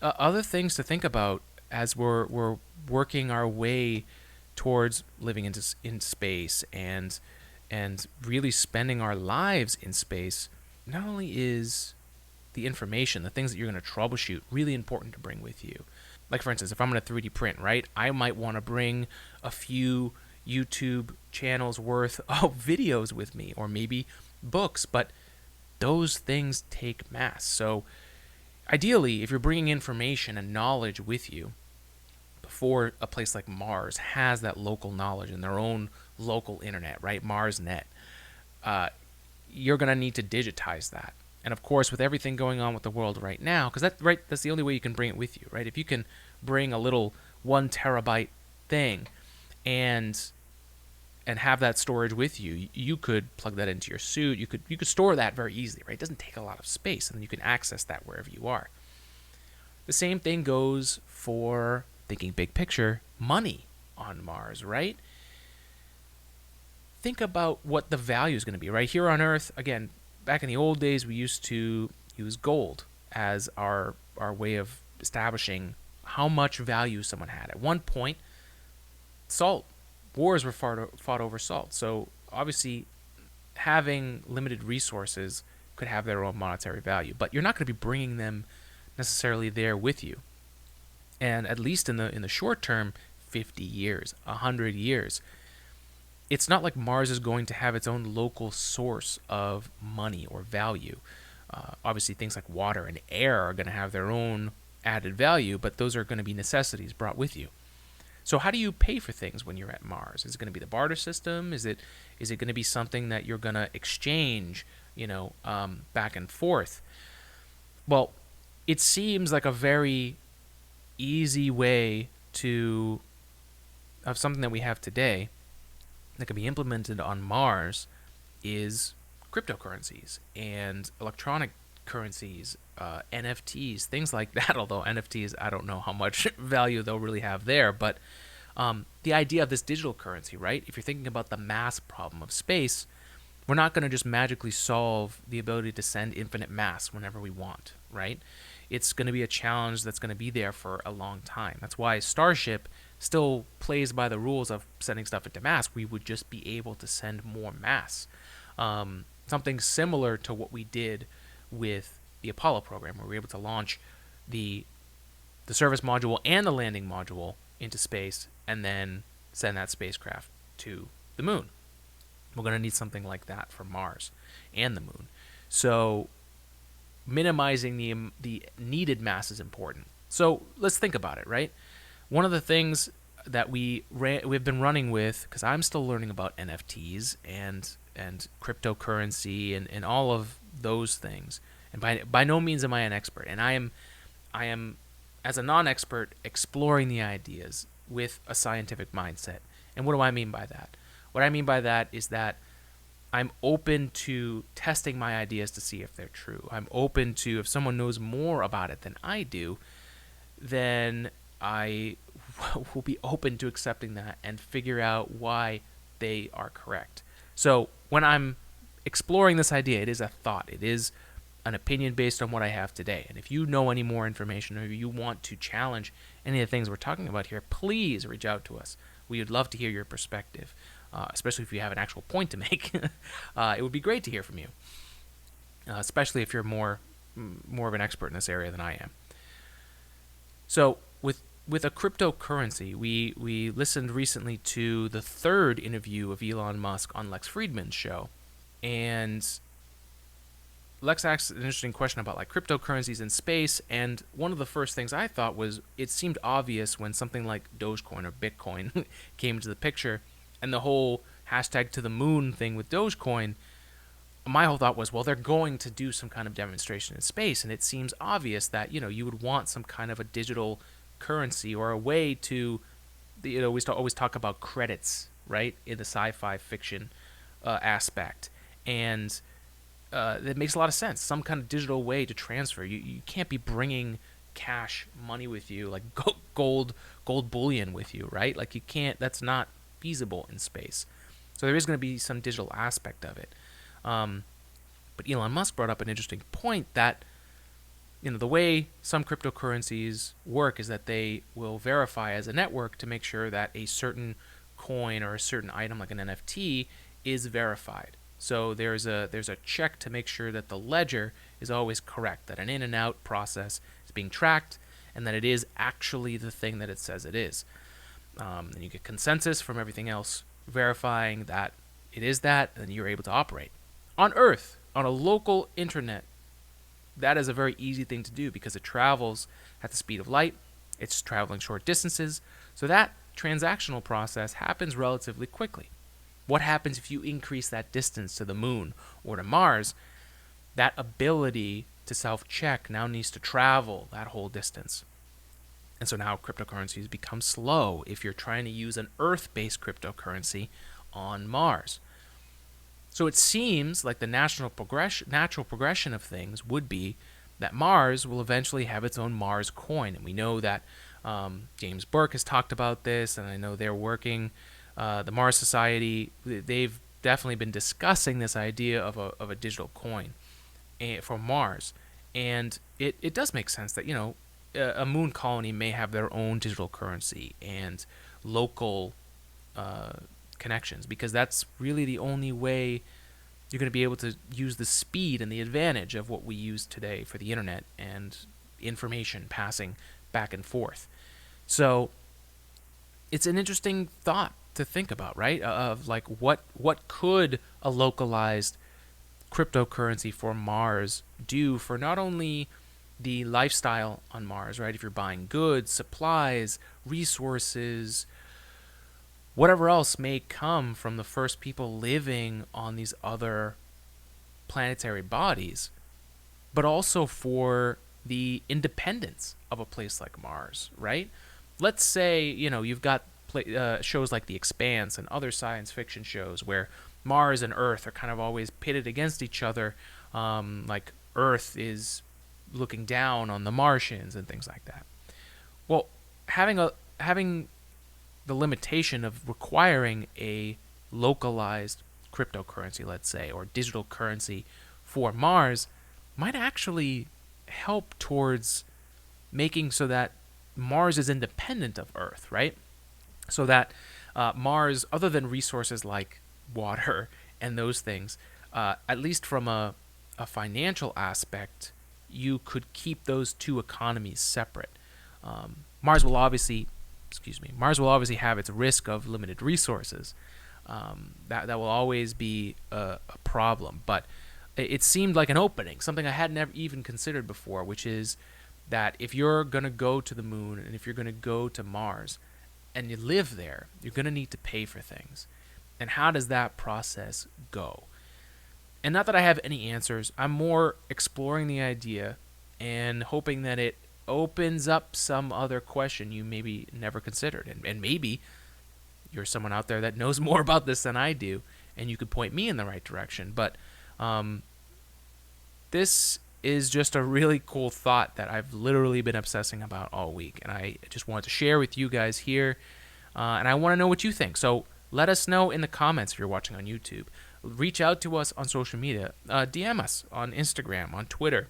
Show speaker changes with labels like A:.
A: other things to think about as we're working our way towards living in space and really spending our lives in space. Not only is the information, the things that you're going to troubleshoot, really important to bring with you. Like, for instance, if I'm going to 3D print, right, I might want to bring a few YouTube channels worth of videos with me, or maybe books, but those things take mass. So, ideally, if you're bringing information and knowledge with you, before a place like Mars has that local knowledge and their own local internet, right, MarsNet, uh, you're going to need to digitize that. And of course, with everything going on with the world right now, because that's the only way you can bring it with you, right? If you can bring a little 1 terabyte thing and have that storage with you, you could plug that into your suit. You could store that very easily, right? It doesn't take a lot of space, and then you can access that wherever you are. The same thing goes for thinking big picture, money on Mars, right? Think about what the value is going to be, right? Here on Earth, again, back in the old days, we used to use gold as our way of establishing how much value someone had. At one point, salt. Wars were fought over salt. So obviously, having limited resources could have their own monetary value, but you're not going to be bringing them necessarily there with you. And at least in the short term, 50 years, 100 years, it's not like Mars is going to have its own local source of money or value. Obviously, things like water and air are going to have their own added value, but those are going to be necessities brought with you. So how do you pay for things when you're at Mars? Is it going to be the barter system? Is it going to be something that you're going to exchange, back and forth? Well, it seems like a very easy way to of something that we have today that can be implemented on Mars is cryptocurrencies and electronic currencies, NFTs, things like that. Although NFTs, I don't know how much value they'll really have there. But the idea of this digital currency, right? If you're thinking about the mass problem of space, we're not going to just magically solve the ability to send infinite mass whenever we want, right? It's going to be a challenge that's going to be there for a long time. That's why Starship still plays by the rules of sending stuff into mass. We would just be able to send more mass. Something similar to what we did with the Apollo program, where we were able to launch the service module and the landing module into space and then send that spacecraft to the moon. We're going to need something like that for Mars and the moon. So minimizing the needed mass is important. So let's think about it, right? One of the things that we've been running with, because I'm still learning about NFTs and cryptocurrency and all of those things, and by no means am I an expert, and I am as a non-expert exploring the ideas with a scientific mindset. And what do I mean by that? What I mean by that is that I'm open to testing my ideas to see if they're true. I'm open to, if someone knows more about it than I do, then I will be open to accepting that and figure out why they are correct. So when I'm exploring this idea, it is a thought. It is an opinion based on what I have today. And if you know any more information or you want to challenge any of the things we're talking about here, please reach out to us. We would love to hear your perspective, especially if you have an actual point to make. It would be great to hear from you, especially if you're more of an expert in this area than I am. So with a cryptocurrency, we listened recently to the third interview of Elon Musk on Lex Fridman's show, and Lex asked an interesting question about like cryptocurrencies in space, and one of the first things I thought was it seemed obvious when something like Dogecoin or Bitcoin came into the picture, and the whole hashtag to the moon thing with Dogecoin. My whole thought was, well, they're going to do some kind of demonstration in space, and it seems obvious that you would want some kind of a digital currency or a way to, we always talk about credits, right, in the sci-fi fiction aspect, and that makes a lot of sense. Some kind of digital way to transfer. You can't be bringing cash money with you, like gold bullion with you, right? Like you can't. That's not feasible in space. So there is going to be some digital aspect of it. But Elon Musk brought up an interesting point that the way some cryptocurrencies work is that they will verify as a network to make sure that a certain coin or a certain item like an NFT is verified. So there's a check to make sure that the ledger is always correct, that an in and out process is being tracked, and that it is actually the thing that it says it is. And you get consensus from everything else verifying that it is that, and you're able to operate. On Earth, on a local internet, that is a very easy thing to do because it travels at the speed of light. It's traveling short distances. So that transactional process happens relatively quickly. What happens if you increase that distance to the moon or to Mars? That ability to self-check now needs to travel that whole distance. And so now cryptocurrencies become slow if you're trying to use an Earth-based cryptocurrency on Mars. So it seems like the natural progression of things would be that Mars will eventually have its own Mars coin. And we know that James Burke has talked about this, and I know they're working, the Mars Society, they've definitely been discussing this idea of a digital coin for Mars. And it does make sense that, a moon colony may have their own digital currency and local connections, because that's really the only way you're going to be able to use the speed and the advantage of what we use today for the internet and information passing back and forth. So it's an interesting thought to think about, right? Of like what could a localized cryptocurrency for Mars do for not only the lifestyle on Mars, right? If you're buying goods, supplies, resources, whatever else may come from the first people living on these other planetary bodies, but also for the independence of a place like Mars, right? Let's say, you've got shows like The Expanse and other science fiction shows where Mars and Earth are kind of always pitted against each other, like Earth is looking down on the Martians and things like that. Well, having the limitation of requiring a localized cryptocurrency, let's say, or digital currency for Mars might actually help towards making so that Mars is independent of Earth, right? So that Mars, other than resources like water and those things, at least from a financial aspect, you could keep those two economies separate. Mars will obviously have its risk of limited resources. That will always be a problem. But it seemed like an opening, something I had never even considered before, which is that if you're going to go to the moon and if you're going to go to Mars and you live there, you're going to need to pay for things. And how does that process go? And not that I have any answers. I'm more exploring the idea and hoping that it opens up some other question you maybe never considered. And maybe you're someone out there that knows more about this than I do, and you could point me in the right direction. But this is just a really cool thought that I've literally been obsessing about all week. And I just wanted to share with you guys here. And I want to know what you think. So let us know in the comments if you're watching on YouTube. Reach out to us on social media. DM us on Instagram, on Twitter.